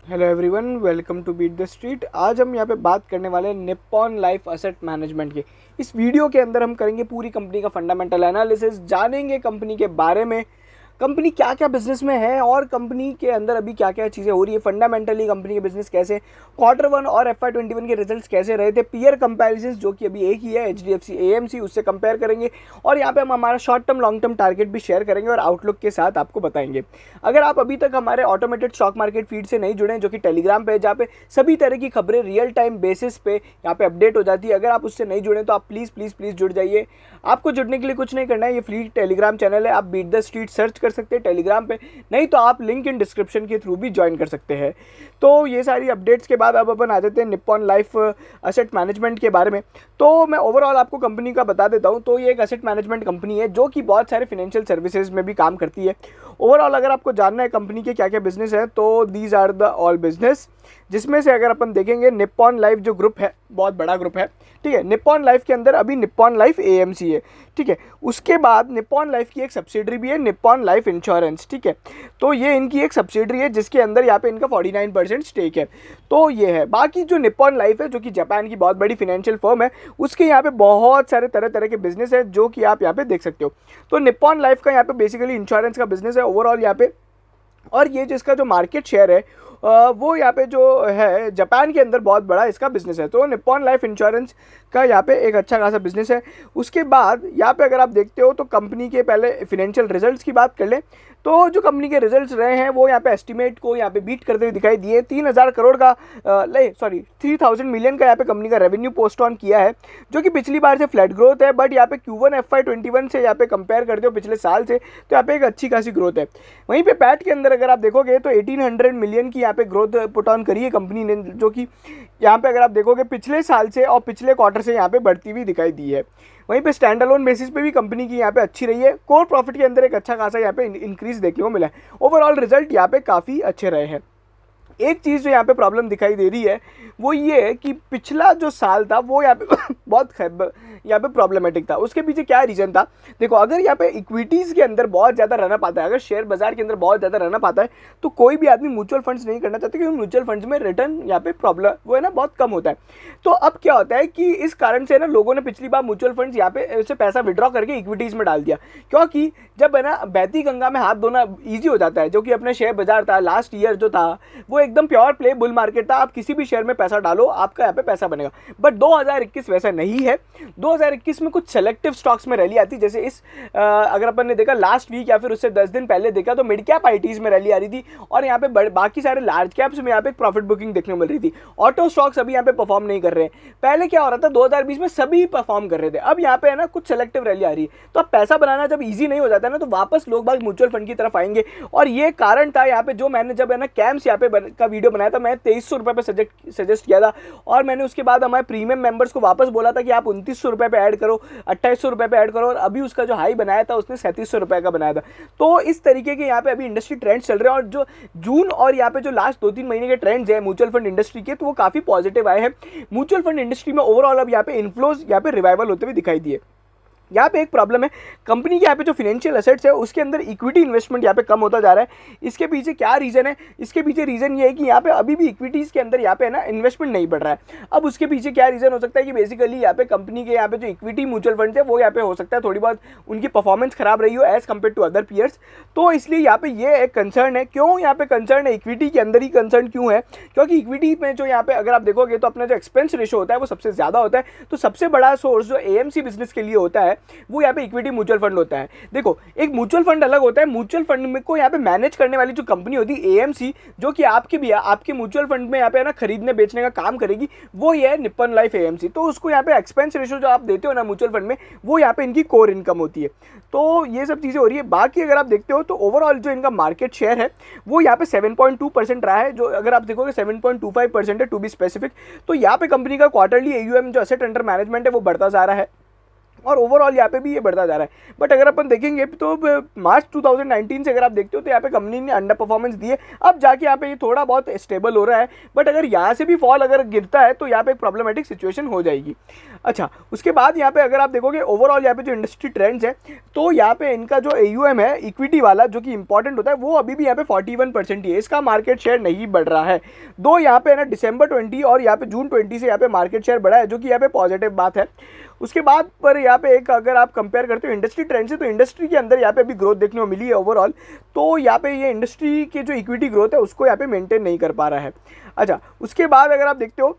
Hello everyone, welcome to beat the street. आज हम यहाँ पे बात करने वाले हैं निप्पॉन लाइफ असेट मैनेजमेंट की। इस वीडियो के अंदर हम करेंगे पूरी कंपनी का फंडामेंटल एनालिसिस, जानेंगे कंपनी के बारे में, कंपनी क्या क्या बिजनेस में है और कंपनी के अंदर अभी क्या क्या चीज़ें हो रही है, फंडामेंटली कंपनी के बिजनेस कैसे, Q1 और FY21 के रिजल्ट्स कैसे रहे थे, पीयर कंपैरिजन जो कि अभी एक ही है HDFC AMC, उससे कंपेयर करेंगे और यहाँ पे हम हमारा short term long term target भी शेयर करेंगे और आउटलुक के साथ आपको बताएंगे। अगर आप अभी तक हमारे ऑटोमेटेड स्टॉक मार्केट फीड से नहीं जुड़े हैं, जो कि टेलीग्राम पे है, जहाँ पे सभी तरह की खबरें रियल टाइम बेसिस पे यहाँ पे अपडेट हो जाती है, अगर आप उससे नहीं जुड़े तो आप प्लीज़ प्लीज़ प्लीज़ जुड़ जाइए। आपको जुड़ने के लिए कुछ नहीं करना है, ये फ्री टेलीग्राम चैनल है, आप बीट द स्ट्रीट सर्च कर सकते हैं टेलीग्राम पे, नहीं तो आप लिंक इन डिस्क्रिप्शन के थ्रू भी ज्वाइन कर सकते हैं। तो ये सारी अपडेट्स के बाद अब अपन आ जाते हैं निप्पॉन लाइफ असेट मैनेजमेंट के बारे में। तो मैं ओवरऑल आपको कंपनी का बता देता हूँ। तो ये एक असेट मैनेजमेंट कंपनी है जो कि बहुत सारे फिनेंशियल सर्विसेज में भी काम करती है। ओवरऑल अगर आपको जानना है कंपनी के क्या क्या बिजनेस है, तो these are the all business, जिसमें से अगर अपन देखेंगे निप्पॉन लाइफ जो ग्रुप है, बहुत बड़ा ग्रुप है, ठीक है। निप्पॉन लाइफ के अंदर अभी निप्पॉन लाइफ AMC है, ठीक है। उसके बाद निप्पॉन लाइफ की एक सब्सिडरी भी है, निप्पॉन लाइफ इंश्योरेंस, ठीक है। तो ये इनकी एक सब्सिडरी है जिसके अंदर यहाँ पे इनका 49% स्टेक है। तो ये है। बाकी जो निप्पॉन लाइफ है, जो कि जापान की बहुत बड़ी फिनेंशियल फर्म है, उसके यहाँ पे बहुत सारे तरह तरह के बिजनेस है जो कि आप यहाँ पे देख सकते हो। तो निप्पॉन लाइफ का यहाँ पे बेसिकली इंश्योरेंस का बिजनेस है ओवरऑल यहाँ पे। और ये जिसका जो मार्केट शेयर है वो यहाँ पे जो है जापान के अंदर बहुत बड़ा इसका बिजनेस है। तो निप्पॉन लाइफ इंश्योरेंस का यहाँ पे एक अच्छा खासा बिजनेस है। उसके बाद यहाँ पे अगर आप देखते हो तो कंपनी के पहले फिनेंशियल रिजल्ट्स की बात कर लें, तो जो कंपनी के रिजल्ट्स रहे हैं वो यहाँ पे एस्टिमेट को यहाँ पे बीट करते हुए दिखाई दिए। 3000 करोड़ का 3000 मिलियन का यहाँ पे कंपनी का रेवेन्यू पोस्ट ऑन किया है, जो कि पिछली बार से फ्लैट ग्रोथ है। बट यहाँ पे Q1 FY21 से यहाँ पे कंपेयर करते हो पिछले साल से, तो यहाँ पे एक अच्छी खासी ग्रोथ है। वहीं पे पैट के अंदर अगर आप देखोगे तो 1800 मिलियन की यहाँ पे ग्रोथ पुट ऑन करी है कंपनी ने, जो कि यहाँ पे अगर आप देखोगे पिछले साल से और पिछले क्वार्टर से यहाँ पे बढ़ती हुई दिखाई दी है। वहीं पे स्टैंड अलोन बेसिस पे भी कंपनी की यहाँ पे अच्छी रही है। कोर प्रॉफिट के अंदर एक अच्छा खासा यहाँ पे इंक्रीज देखने को मिला है। ओवरऑल रिजल्ट यहाँ पे काफ़ी अच्छे रहे हैं। एक चीज़ जो यहाँ पे प्रॉब्लम दिखाई दे रही है वो ये है कि पिछला जो साल था वो यहाँ पे बहुत यहाँ पे प्रॉब्लमेटिक था। उसके पीछे क्या रीज़न था? देखो, अगर यहाँ पे इक्विटीज़ के अंदर बहुत ज़्यादा रनअप आता है, अगर शेयर बाजार के अंदर बहुत ज़्यादा रनअप आता है, तो कोई भी आदमी म्यूचुअल फंड्स नहीं करना चाहते, क्योंकि म्यूचुअल फंड्स में रिटर्न यहाँ पे प्रॉब्लम वो है ना बहुत कम होता है। तो अब क्या होता है कि इस कारण से ना लोगों ने पिछली बार म्यूचुअल फंड्स यहाँ पे से पैसा विड्रॉ करके इक्विटीज़ में डाल दिया, क्योंकि जब है ना बहती गंगा में हाथ धोना ईजी हो जाता है। जो कि अपने शेयर बाजार था लास्ट ईयर जो था वो एकदम प्योर प्ले बुल मार्केट था। आप किसी भी शेयर में पैसा डालो, आपका यहाँ पे पैसा बनेगा। बट 2021 वैसा नहीं है। 2021 में कुछ सेलेक्टिव स्टॉक्स में रैली आती, जैसे इस अगर अपन ने देखा लास्ट वीक या फिर उससे 10 दिन पहले देखा तो मिड कैप आईटीज में रैली आ रही थी, और यहाँ पे बाकी सारे लार्ज कैप्स में यहाँ पे प्रॉफिट बुकिंग देखने को मिल रही थी। ऑटो स्टॉक्स अभी यहाँ पे परफॉर्म नहीं कर रहे हैं। पहले क्या हो रहा था, 2020 में सभी परफॉर्म कर रहे थे। अब यहाँ पे है ना कुछ सेलेक्टिव रैली आ रही है। तो अब पैसा बनाना जब ईजी नहीं हो जाता है ना, तो वापस लोग बाग म्यूचुअल फंड की तरफ आएंगे। और ये कारण था यहाँ पे, जो मैंने जब है ना कैम्स यहाँ पे का वीडियो बनाया था, मैं 2300 रुपये पे सजेस्ट किया था, और मैंने उसके बाद हमारे प्रीमियम मेंबर्स को वापस बोला था कि आप 2900 रुपये पे ऐड करो, 2800 रुपये पे ऐड करो, और अभी उसका जो हाई बनाया था उसने 3700 रुपये का बनाया था। तो इस तरीके के यहाँ पे अभी इंडस्ट्री ट्रेंड्स चल रहे हैं, और जो जून और यहाँ पे जो लास्ट 2-3 महीने के ट्रेंड्स है म्यूचुअल फंड इंडस्ट्री के, तो वो काफी पॉजिटिव आए हैं। म्यूचुअल फंड इंडस्ट्री में ओवरऑल अब यहाँ पे इन्फ्लोज यहाँ पे रिवाइवल होते हुए दिखाई दिए। यहाँ पे एक प्रॉब्लम है कंपनी के यहाँ पे जो फिनेंशियल एसेट्स है उसके अंदर इक्विटी इन्वेस्टमेंट यहाँ पे कम होता जा रहा है। इसके पीछे क्या रीज़न है? इसके पीछे रीज़न ये है कि यहाँ पे अभी भी इक्विटीज़ के अंदर यहाँ पे ना इन्वेस्टमेंट नहीं बढ़ रहा है। अब उसके पीछे क्या रीज़न हो सकता है कि बेसिकली यहाँ पे कंपनी के यहाँ पे जो इक्विटी म्यूचुअल फंड है वो यहाँ पे हो सकता है थोड़ी बहुत उनकी परफॉर्मेंस खराब रही हो as compared to other peers. तो इसलिए यहाँ पे ये एक कंसर्न है। क्यों यहाँ पे कंसर्न है? इक्विटी के अंदर ही कंसर्न क्यों है? क्योंकि इक्विटी में जो यहाँ पे अगर आप देखोगे तो अपना जो एक्सपेंस रेशो होता है वो सबसे ज़्यादा होता है। तो सबसे बड़ा सोर्स जो AMC बिजनेस के लिए होता है वो यहाँ पे इक्विटी म्यूचुअल फंड होता है। देखो, एक म्यूचुअल फंड अलग होता है। म्यूचुअल फंड में को यहाँ पे मैनेज करने वाली जो कंपनी होती है AMC, जो कि आपकी भी आपके म्यूचुअल फंड में यहाँ पे है ना खरीदने बेचने का काम करेगी, वो ये है निप्पॉन लाइफ AMC। तो उसको यहाँ पे एक्सपेंस रेशियो जो आप देते हो ना म्यूचुअल फंड में, वो यहाँ पे इनकी कोर इनकम होती है। तो ये सब चीज़ें हो रही है। बाकी अगर आप देखते हो तो ओवरऑल जो इनका मार्केट शेयर है वो यहाँ पे 7.2% रहा है, जो अगर आप देखोगे 7.25% है टू बी स्पेसिफिक। तो यहाँ पे कंपनी का क्वार्टरली AUM जो एसेट अंडर मैनेजमेंट है वो बढ़ता जा रहा है। और ओवरऑल यहाँ पे भी ये बढ़ता जा रहा है। बट अगर अपन देखेंगे तो मार्च 2019 से अगर आप देखते हो तो यहाँ पे कंपनी ने अंडर परफॉर्मेंस दी है, अब जाके यहाँ पे ये थोड़ा बहुत स्टेबल हो रहा है। बट अगर यहाँ से भी फॉल अगर गिरता है तो यहाँ पे एक प्रॉब्लमेटिक सिचुएशन हो जाएगी। अच्छा, उसके बाद यहाँ पे अगर आप देखोगे ओवरऑल यहाँ पे जो इंडस्ट्री ट्रेंड्स है, तो यहाँ पे इनका जो AUM है इक्विटी वाला जो कि इंपॉर्टेंट होता है, वो अभी भी यहाँ पे 41% ही है, इसका मार्केट शेयर नहीं बढ़ रहा है। दो यहाँ पे ना दिसंबर 20 और यहाँ पे जून 20 से यहाँ पे मार्केट शेयर बढ़ा है, जो कि यहाँ पे पॉजिटिव बात है। उसके बाद पर यहाँ पे एक अगर आप कंपेयर करते हो इंडस्ट्री ट्रेंड से, तो इंडस्ट्री के अंदर यहाँ पे अभी ग्रोथ देखने को मिली है ओवरऑल, तो यहाँ पे ये इंडस्ट्री के जो इक्विटी ग्रोथ है उसको यहाँ पे मेंटेन नहीं कर पा रहा है। अच्छा, उसके बाद अगर आप देखते हो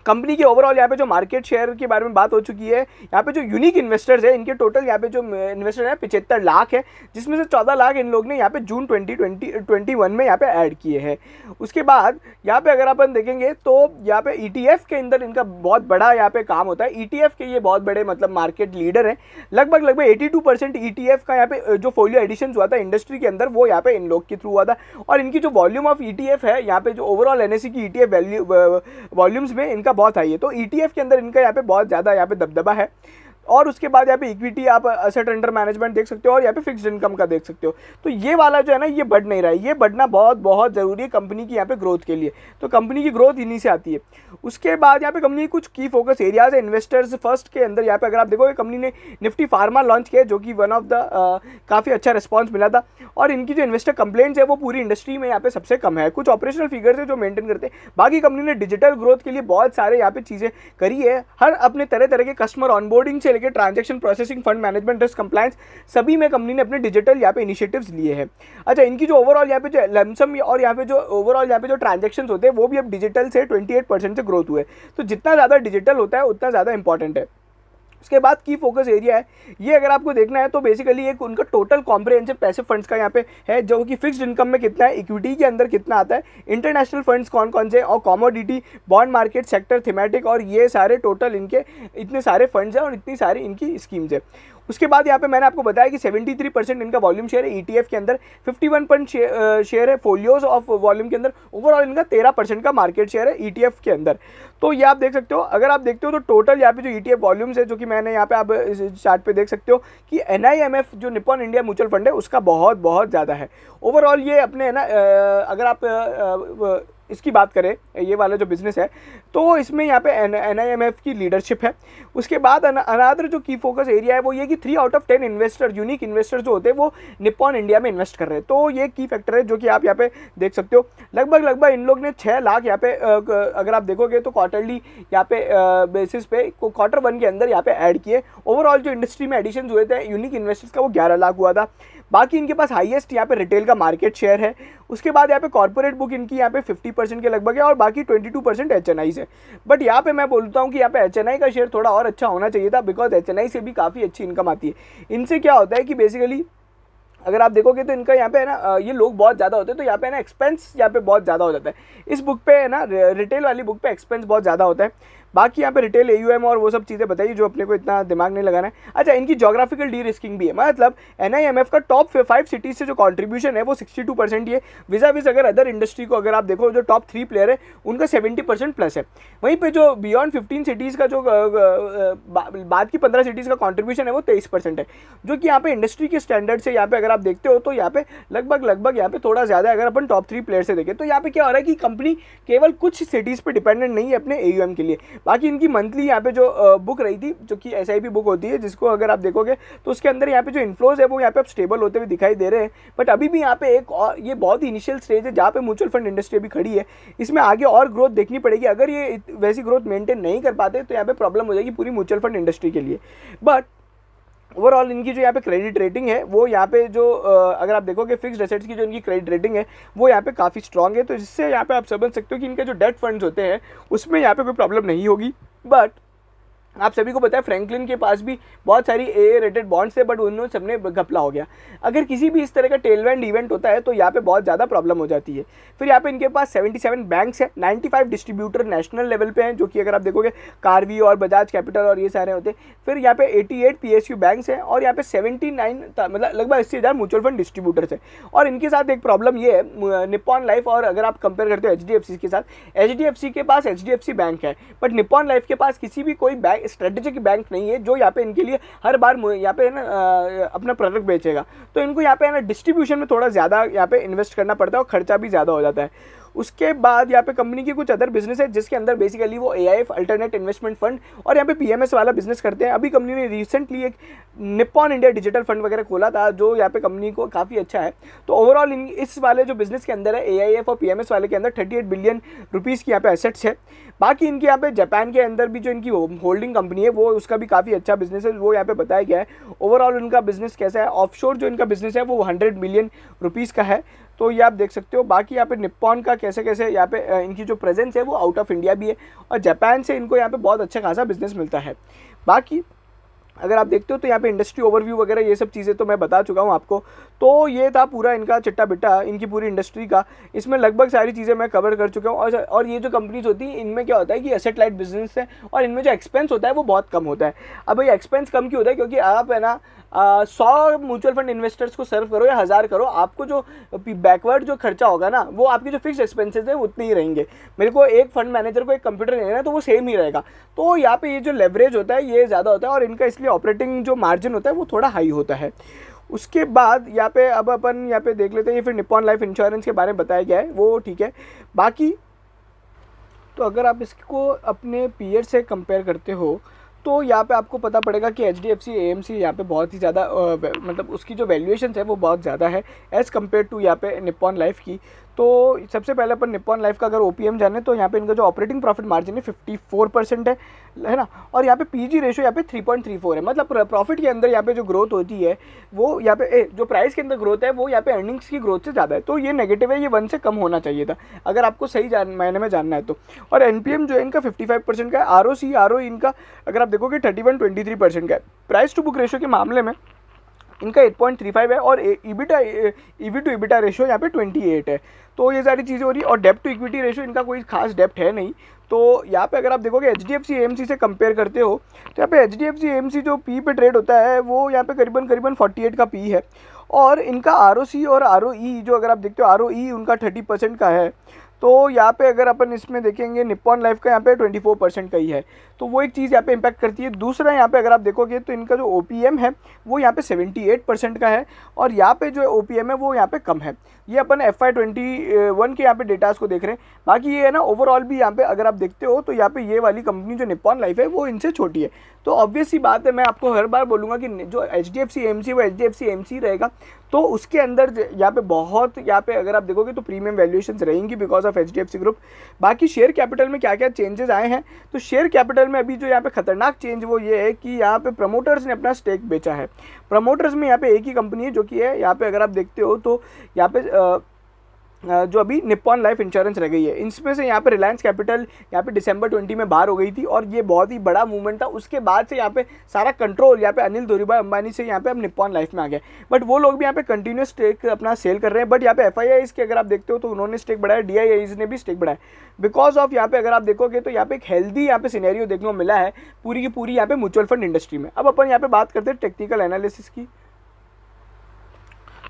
कंपनी के ओवरऑल यहाँ पे जो मार्केट शेयर के बारे में बात हो चुकी है, यहाँ पे जो यूनिक इन्वेस्टर्स है इनके टोटल यहाँ पे जो इन्वेस्टर है 75 लाख है, जिसमें से 14 लाख इन लोग ने यहाँ पे जून 2021 में यहाँ पे ऐड किए हैं। उसके बाद यहाँ पे अगर अपन देखेंगे तो यहाँ पे ETF के अंदर इनका बहुत बड़ा यहाँ पे काम होता है। ETF के ये बहुत बड़े मतलब मार्केट लीडर हैं, लगभग 82% ETF का यहाँ पे जो फोलियो एडिशन हुआ था इंडस्ट्री के अंदर वो यहाँ पे इन लोग के थ्रू हुआ था। और इनकी जो वॉल्यूम ऑफ ETF है यहाँ पे जो ओवरऑल NSE की ETF वॉल्यूम्स में इनका बहुत हाई है, तो ETF के अंदर इनका यहाँ पे बहुत ज़्यादा यहाँ पे दबदबा है। और उसके बाद यहाँ पे इक्विटी आप असेट अंडर मैनेजमेंट देख सकते हो और यहाँ पे फिक्स्ड इनकम का देख सकते हो। तो ये वाला जो है ना ये बढ़ नहीं रहा है, ये बढ़ना बहुत बहुत ज़रूरी है कंपनी की यहाँ पे ग्रोथ के लिए, तो कंपनी की ग्रोथ इन्हीं से आती है। उसके बाद यहाँ पे कंपनी की कुछ की फोकस एरियाज है इन्वेस्टर्स फर्स्ट के अंदर। यहाँ पे अगर आप देखोगे कंपनी ने निफ्टी फार्मा लॉन्च किया, जो कि वन ऑफ द काफ़ी अच्छा रिस्पॉन्स मिला था। और इनकी जो इन्वेस्टर कंप्लेंट्स है वो पूरी इंडस्ट्री में यहाँ पे सबसे कम है। कुछ ऑपरेशनल फिगर्स है जो मेंटेन करते हैं, बाकी कंपनी ने डिजिटल ग्रोथ के लिए बहुत सारे यहाँ पे चीज़ें करी है। हर अपने तरह तरह के कस्टमर ऑनबोर्डिंग से लेकर transaction processing, fund management, risk compliance, सभी में कंपनी ने अपने डिजिटल यहाँ पे इनिशिएटिव्स लिए हैं। अच्छा, इनकी जो ओवरऑल यहाँ पे जो लमसम और यहाँ पे जो ओवरऑल यहाँ पे जो ट्रांजेक्शन्स होते हैं वो भी अब डिजिटल से 28% से ग्रोथ हुए। तो जितना ज़्यादा डिजिटल होता है उतना ज़्यादा इंपॉर्टेंट है। उसके बाद की फोकस एरिया है ये, अगर आपको देखना है तो बेसिकली एक उनका टोटल कॉम्प्रिहेंसिव पैसिव फंड्स का यहाँ पे है, जो कि फिक्स्ड इनकम में कितना है, इक्विटी के अंदर कितना आता है, इंटरनेशनल फंड्स कौन कौन से, और commodity, bond market, sector, thematic, और ये सारे टोटल इनके इतने सारे फंड्स हैं और इतनी सारी इनकी स्कीम्स है। उसके बाद यहाँ पे मैंने आपको बताया कि 73% इनका वॉल्यूम शेयर है ETF के अंदर, 51% शेयर है फोलियोज ऑफ वॉल्यूम के अंदर, ओवरऑल इनका 13% का मार्केट शेयर है ETF के अंदर। तो ये आप देख सकते हो, अगर आप देखते हो तो टोटल यहाँ पे जो ETF वॉल्यूम्स है, जो कि मैंने यहाँ पे आप इस चार्ट पे देख सकते हो कि NIMF जो निप्पॉन इंडिया म्यूचुअल फंड है उसका बहुत बहुत ज़्यादा है। ओवरऑल ये अपने है ना अगर आप इसकी बात करें, ये वाला जो बिजनेस है तो इसमें यहाँ पे NIMF की लीडरशिप है। उसके बाद अनादर जो की फोकस एरिया है वो ये कि 3 out of 10 investor, unique investor जो होते हैं वो निप्पॉन इंडिया में इन्वेस्ट कर रहे हैं। तो ये की फैक्टर है जो कि आप यहाँ पे देख सकते हो। लगभग इन लोग ने 6 लाख यहाँ पे अगर आप देखोगे तो क्वार्टरली यहाँ पे बेसिस पे Q1 के अंदर यहाँ पे ऐड किए। ओवरऑल जो इंडस्ट्री में एडिशन हुए थे यूनिक इन्वेस्टर्स का वो 11 लाख हुआ था। बाकी इनके पास हाईएस्ट यहाँ पे रिटेल का मार्केट शेयर है। उसके बाद यहाँ पे कॉर्पोरेट बुक इनकी यहाँ पे 50% के लगभग है और बाकी 22% HNI है। बट यहाँ पे मैं बोलता हूँ कि यहाँ पे HNI का शेयर थोड़ा और अच्छा होना चाहिए था, बिकॉज HNI से भी काफ़ी अच्छी इनकम आती है। इनसे क्या होता है कि बेसिकली अगर आप देखोगे तो इनका यहाँ पे है ना ये लोग बहुत ज़्यादा होते हैं, तो यहाँ पे है ना एक्सपेंस यहाँ पे बहुत ज़्यादा हो जाता है। इस बुक पे है ना रिटेल वाली बुक पे एक्सपेंस बहुत ज़्यादा होता है। बाकी यहाँ पे रिटेल AUM और वो सब चीज़ें बताइए जो अपने को इतना दिमाग नहीं लगाना है। अच्छा, इनकी जोग्राफिकल डी रिस्किंग भी है, मतलब NIMF का टॉप 5 सिटीज़ से जो कंट्रीब्यूशन है वो 62% ही है। विजा विज अगर अदर इंडस्ट्री को अगर आप देखो जो टॉप 3 प्लेयर है उनका 70% प्लस है। वहीं पे जो बियॉन्ड 15 सिटीज़ का जो बाद की 15 सिटीज़ का कॉन्ट्रीब्यूशन है वो 23% है, जो कि यहाँ पे इंडस्ट्री के स्टैंडर्ड से यहाँ पे अगर आप देखते हो तो यहाँ पे लगभग यहाँ पे थोड़ा ज़्यादा अगर अपन टॉप 3 प्लेयर से देखें तो यहाँ पे क्या हो रहा है कि कंपनी केवल कुछ सिटीज़ पे डिपेंडेंट नहीं है अपने AUM के लिए। बाकी इनकी मंथली यहाँ पे जो बुक रही थी, जो कि SIP बुक होती है, जिसको अगर आप देखोगे तो उसके अंदर यहाँ पे जो इन्फ्लोज है वो यहाँ पे अब स्टेबल होते हुए दिखाई दे रहे हैं। बट अभी भी यहाँ पे एक और ये बहुत ही इनिशियल स्टेज है जहाँ पे म्यूचुअल फंड इंडस्ट्री अभी खड़ी है। इसमें आगे और ग्रोथ देखनी पड़ेगी। अगर ये वैसी ग्रोथ मेंटेन नहीं कर पाते तो यहाँ पे प्रॉब्लम हो जाएगी पूरी म्यूचुअल फंड इंडस्ट्री के लिए। बट ओवरऑल इनकी जो यहाँ पे क्रेडिट रेटिंग है वो यहाँ पे जो अगर आप देखोगे फिक्स्ड एसेट्स की जो इनकी क्रेडिट रेटिंग है वो यहाँ पे काफ़ी स्ट्रॉन्ग है, तो जिससे यहाँ पे आप समझ सकते हो कि इनके जो डेट फंड्स होते हैं उसमें यहाँ पे कोई प्रॉब्लम नहीं होगी। बट आप सभी को पता है फ्रैंकलिन के पास भी बहुत सारी AA रेटेड बॉन्ड्स थे, बट उन्होंने सबने घपला हो गया। अगर किसी भी इस तरह का टेलवेंड इवेंट होता है तो यहाँ पे बहुत ज़्यादा प्रॉब्लम हो जाती है। फिर यहाँ पे इनके पास 77 बैंक्स हैं, 95 डिस्ट्रीब्यूटर नेशनल लेवल पे हैं, जो कि अगर आप देखोगे कार्वी और बजाज कैपिटल और ये सारे होते हैं। फिर यहाँ पे 88 PSU बैंक्स हैं और यहाँ पे 79 मतलब लगभग 80,000 म्यूचुअल फंड डिस्ट्रीब्यूटर्स हैं। और इनके साथ एक प्रॉब्लम ये है निप्पॉन लाइफ और अगर आप कंपेयर करते हो HDFC के साथ, HDFC के पास HDFC बैंक है, बट निप्पॉन लाइफ के पास किसी भी कोई बैंक स्ट्रेटेजिक बैंक नहीं है जो यहाँ पे इनके लिए हर बार यहाँ पे ना अपना प्रोडक्ट बेचेगा। तो इनको यहाँ पे ना डिस्ट्रीब्यूशन में थोड़ा ज़्यादा यहाँ पे इन्वेस्ट करना पड़ता है और खर्चा भी ज़्यादा हो जाता है। उसके बाद यहाँ पे कंपनी की कुछ अदर बिजनेस है जिसके अंदर बेसिकली वो AIF अल्टरनेट इन्वेस्टमेंट फंड और यहाँ पे PMS वाला बिजनेस करते हैं। अभी कंपनी ने रिसेंटली एक निप्पॉन इंडिया डिजिटल फंड वगैरह खोला था जो यहाँ पे कंपनी को काफ़ी अच्छा है। तो ओवरऑल इस वाले जो बिजनेस के अंदर है AIF और PMS वाले के अंदर 38 बिलियन रुपीज़ की यहाँ पे एसेट्स है। बाकी इनके यहाँ पे जापान के अंदर भी जो इनकी होल्डिंग कंपनी है वो उसका भी काफ़ी अच्छा बिजनेस है, वो यहाँ पे बताया गया है। ओवरऑल उनका बिजनेस कैसा है, ऑफशोर जो इनका बिजनेस है वो 100 मिलियन रुपीज़ का है। तो ये आप देख सकते हो। बाकी यहाँ पे निप्पॉन का कैसे कैसे यहाँ पे इनकी जो प्रेजेंस है वो आउट ऑफ इंडिया भी है और जापान से इनको यहाँ पे बहुत अच्छा खासा बिजनेस मिलता है। बाकी अगर आप देखते हो तो यहाँ पे इंडस्ट्री ओवरव्यू वगैरह ये सब चीज़ें तो मैं बता चुका हूँ आपको। तो ये था पूरा इनका चिट्टा बिट्टा इनकी पूरी इंडस्ट्री का। इसमें लगभग सारी चीज़ें मैं कवर कर चुका हूँ। और ये जो कंपनीज होती हैं इनमें क्या होता है कि एसेट लाइट बिजनेस है और इनमें जो एक्सपेंस होता है वो बहुत कम होता है। अब भाई एक्सपेंस कम क्यों होता है, क्योंकि आप है ना 100 म्यूचुअल फंड इन्वेस्टर्स को सर्व करो या 1000 करो, आपको जो बैकवर्ड जो खर्चा होगा ना वो आपकी जो फिक्स एक्सपेंसेस है उतने ही रहेंगे। मेरे को एक फंड मैनेजर को एक कंप्यूटर लेना है तो वो सेम ही रहेगा। तो यहाँ पे ये जो लेवरेज होता है ये ज़्यादा होता है और इनका इसलिए ऑपरेटिंग जो मार्जिन होता है वो थोड़ा हाई होता है। उसके बाद यहाँ पे अब अपन यहाँ पे देख लेते हैं, ये फिर निप्पॉन लाइफ इंश्योरेंस के बारे में बताया गया है वो ठीक है। बाकी तो अगर आप इसको अपने पीयर से कंपेयर करते हो तो यहाँ पे आपको पता पड़ेगा कि HDFC AMC यहाँ पे बहुत ही ज़्यादा मतलब उसकी जो वैल्यूएशन है वो बहुत ज़्यादा है एज़ कम्पेयर टू यहाँ पे निप्पॉन लाइफ की। तो सबसे पहले अपन निप्पॉन लाइफ का अगर OPM जाने तो यहाँ पे इनका जो ऑपरेटिंग प्रॉफिट मार्जिन है 54% है ना। और यहाँ पे PG रेशो यहाँ पे 3.34 है। मतलब प्रॉफिट के अंदर यहाँ पे जो ग्रोथ होती है वो यहाँ पे जो प्राइस के अंदर ग्रोथ है वो यहाँ पे अर्निंग्स की ग्रोथ से ज़्यादा है। तो ये नेगेटिव है, ये 1 से कम होना चाहिए था अगर आपको सही मायने में जानना है तो। और NPM जो है इनका 55% का है। ROE इनका अगर आप देखोगे 31-23% का है। प्राइस टू बुक रेशो के मामले में इनका 8.35 है और EV टू EBITDA रेशो यहाँ पे 28 है। तो ये सारी चीज़ें हो रही है। और डेप्ट टू इक्विटी रेशो इनका कोई खास डेप्ट है नहीं। तो यहाँ पे अगर आप देखोगे HDFC AMC से कंपेयर करते हो तो यहाँ पे HDFC AMC जो P पे ट्रेड होता है वो यहाँ पे करीबन 48 का P है। और इनका ROC और ROE जो अगर आप देखते हो ROE उनका 30% का है। तो यहाँ पे अगर अपन इसमें देखेंगे निप्पॉन लाइफ का यहाँ पे 24% का ही है। तो वो एक चीज़ यहाँ पे इम्पैक्ट करती है। दूसरा यहाँ पे अगर आप देखोगे तो इनका जो OPM है वो यहाँ पे 78% का है और यहाँ पे जो OPM है वो यहाँ पे कम है। ये अपन FY21 के यहाँ पे डेटास को देख रहे हैं। बाकी ये है ना ओवरऑल भी यहाँ पे अगर आप देखते हो तो यहाँ पे ये वाली कंपनी जो निप्पॉन लाइफ है वो इनसे छोटी है। तो ऑब्वियस सी बात है, मैं आपको हर बार बोलूँगा कि जो HDFC AMC वो HDFC AMC रहेगा। तो उसके अंदर यहाँ पे बहुत यहाँ पे अगर आप देखोगे तो प्रीमियम वैल्यूएशंस रहेंगी बिकॉज ऑफ HDFC ग्रुप। बाकी शेयर कैपिटल में क्या क्या चेंजेस आए हैं तो शेयर कैपिटल में अभी जो यहाँ पे खतरनाक चेंज वो ये है कि यहाँ पे प्रमोटर्स ने अपना स्टेक बेचा है। प्रमोटर्स में यहाँ पे एक ही कंपनी है जो कि है यहाँ पे अगर आप देखते हो तो यहाँ पे जो अभी निप्पॉन लाइफ इंश्योरेंस रह गई है। इसमें से यहाँ पे रिलायंस कैपिटल यहाँ पे दिसंबर 20 में बाहर हो गई थी और ये बहुत ही बड़ा मूवमेंट था। उसके बाद से यहाँ पे सारा कंट्रोल यहाँ पे अनिल धीरूभाई अंबानी से यहाँ पे अब निप्पॉन लाइफ में आ गया। बट वो लोग भी यहाँ पे कंटिन्यूस स्टेक अपना सेल कर रहे हैं। बट यहाँ पे FIIs के अगर आप देखते हो तो उन्होंने स्टेक बढ़ाया, DIIs ने भी स्टेक बढ़ाया। बिकॉज ऑफ यहाँ पे अगर आप देखोगे तो यहाँ पे एक हेल्दी यहाँ पे सिनेरियो देखने को मिला है पूरी की पूरी यहाँ पे म्यूचुअल फंड इंडस्ट्री में। अब अपन यहाँ पे बात करते हैं टेक्निकल एनालिसिस की।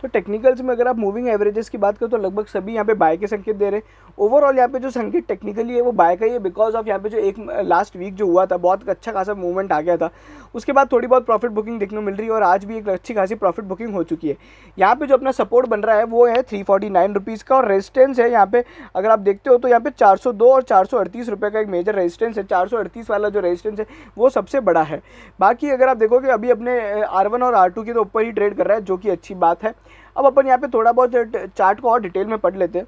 तो टेक्निकल्स में अगर आप मूविंग एवरेजेस की बात करो तो लगभग सभी यहाँ पे बाय के संकेत दे रहे हैं। ओवरऑल यहाँ पे जो संकेत टेक्निकली है वो बाय का ही है बिकॉज ऑफ यहाँ पे जो एक लास्ट वीक जो हुआ था बहुत अच्छा खासा मूवमेंट आ गया था। उसके बाद थोड़ी बहुत प्रॉफिट बुकिंग देखने को मिल रही है और आज भी एक अच्छी खासी प्रॉफिट बुकिंग हो चुकी है। यहाँ पे जो अपना सपोर्ट बन रहा है वो है 349 रुपीज़ का और रेजिस्टेंस है यहाँ पे अगर आप देखते हो तो यहाँ पे 402 और 438 रुपये का एक मेजर रेजिस्टेंस है। 438 वाला जो रेजिस्टेंस है वो सबसे बड़ा है। बाकी अगर आप देखोगे अभी अपने R1 और R2 के तो ऊपर ही ट्रेड कर रहा है जो कि अच्छी बात है। अब अपन यहाँ पे थोड़ा बहुत चार्ट को और डिटेल में पढ़ लेते हैं।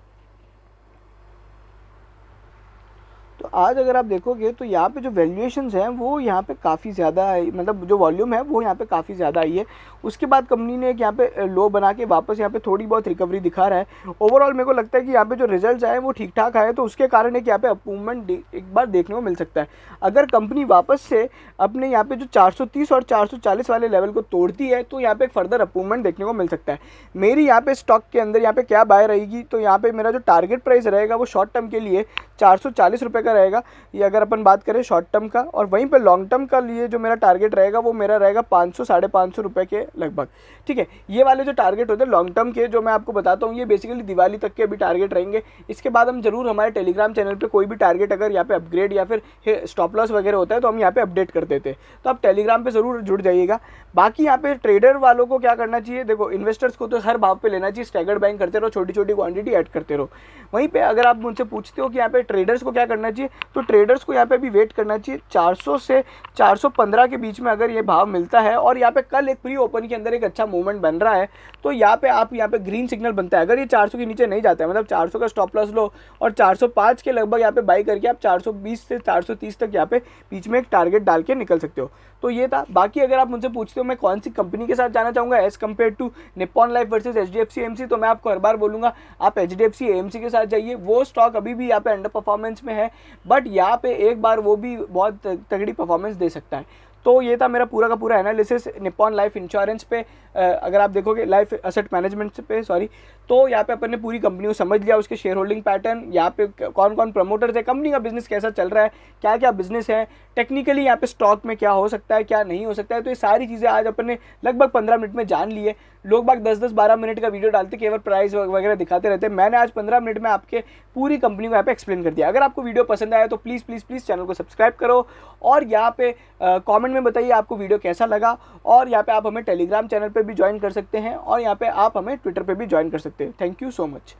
तो आज अगर आप देखोगे तो यहाँ पे जो वैल्यूएशंस हैं वो यहाँ पे काफ़ी ज़्यादा मतलब जो वॉल्यूम है वो यहाँ पे काफ़ी ज़्यादा आई है। उसके बाद कंपनी ने एक यहाँ पे लो बना के वापस यहाँ पे थोड़ी बहुत रिकवरी दिखा रहा है। ओवरऑल मेरे को लगता है कि यहाँ पे जो रिजल्ट्स आए वो ठीक ठाक आए तो उसके कारण एक यहाँ पे अपूवमेंट एक बार देखने को मिल सकता है। अगर कंपनी वापस से अपने यहाँ पे जो 430 और 440 वाले लेवल को तोड़ती है तो यहाँ पे एक फर्दर अपूवमेंट देखने को मिल सकता है। मेरी यहाँ पे स्टॉक के अंदर यहाँ पे क्या बाय रहेगी तो यहाँ पे मेरा जो टारगेट प्राइस रहेगा वो शॉर्ट टर्म के लिए 440 रुपये का रहेगा ये, अगर अपन बात करें शॉर्ट टर्म का। और वहीं पे लॉन्ग टर्म का लिए जो मेरा टारगेट रहेगा वो मेरा रहेगा 500 550 रुपये के लगभग। ठीक है, ये वाले जो टारगेट होते हैं लॉन्ग टर्म के जो मैं आपको बताता हूँ, ये बेसिकली दिवाली तक के अभी टारगेट रहेंगे। इसके बाद हम जरूर हमारे टेलीग्राम चैनल पे कोई भी टारगेट अगर यहाँ पे अपग्रेड या फिर स्टॉप लॉस वगैरह होता है तो हम यहाँ पे अपडेट कर देते हैं, तो आप टेलीग्राम पे ज़रूर जुड़ जाइएगा। बाकी यहाँ पे ट्रेडर वालों को क्या करना चाहिए, देखो इन्वेस्टर्स को तो हर भाव पे लेना चाहिए, स्टैगर्ड बाइंग करते रहो, छोटी छोटी क्वांटिटी ऐड करते रहो। वहीं पे अगर आप मुझसे पूछते हो कि यहाँ पे ट्रेडर्स को क्या करना चाहिए, तो ट्रेडर्स को यहाँ पे भी वेट करना चाहिए 400 से 415 के बीच में। अगर ये भाव मिलता है और यहाँ पे कल एक प्री ओपन के अंदर एक अच्छा मूवमेंट बन रहा है तो यहाँ पे आप यहाँ पे ग्रीन सिग्नल बनता है। अगर ये 400 के नीचे नहीं जाता है, मतलब 400 का स्टॉप लॉस लो और 405 के लगभग यहाँ पे बाई करके आप 420 से 430 तक यहाँ पे बीच में एक टारगेट डाल के निकल सकते हो। तो ये था। बाकी अगर आप मुझसे पूछते हो मैं कौन सी कंपनी के साथ जाना चाहूँगा as compared to Nippon life versus HDFC AMC, तो मैं आपको हर बार बोलूँगा आप एचडीएफसी एएमसी के साथ जाइए। वो स्टॉक अभी भी यहाँ पे अंडर परफॉर्मेंस में है, बट यहाँ पे एक बार वो भी बहुत तगड़ी परफॉर्मेंस दे सकता है। तो ये था मेरा पूरा का पूरा एनालिसिस निप्पॉन लाइफ इंश्योरेंस पे। अगर आप देखोगे लाइफ एसेट मैनेजमेंट पे सॉरी, तो यहाँ पे अपन ने पूरी कंपनी को समझ लिया, उसके शेयर होल्डिंग पैटर्न, यहाँ पे कौन कौन प्रमोटर्स है, कंपनी का बिजनेस कैसा चल रहा है, क्या क्या बिजनेस है, टेक्निकली यहाँ पे स्टॉक में क्या हो सकता है क्या नहीं हो सकता है। तो ये सारी चीज़ें आज अपन ने लगभग 15 मिनट में जान ली है। लोग बाग 10-10 12 मिनट का वीडियो डालते केवल प्राइस वगैरह दिखाते रहते हैं, मैंने आज 15 मिनट में आपके पूरी कंपनी को यहाँ पे एक्सप्लेन कर दिया। अगर आपको वीडियो पसंद आया तो प्लीज़ प्लीज़ प्लीज़ चैनल को सब्सक्राइब करो और यहाँ पे कमेंट में बताइए आपको वीडियो कैसा लगा। और यहाँ पे आप हमें टेलीग्राम चैनल पे भी ज्वाइन कर सकते हैं और यहाँ पे आप हमें ट्विटर पे भी ज्वाइन कर सकते हैं। Thank you so much.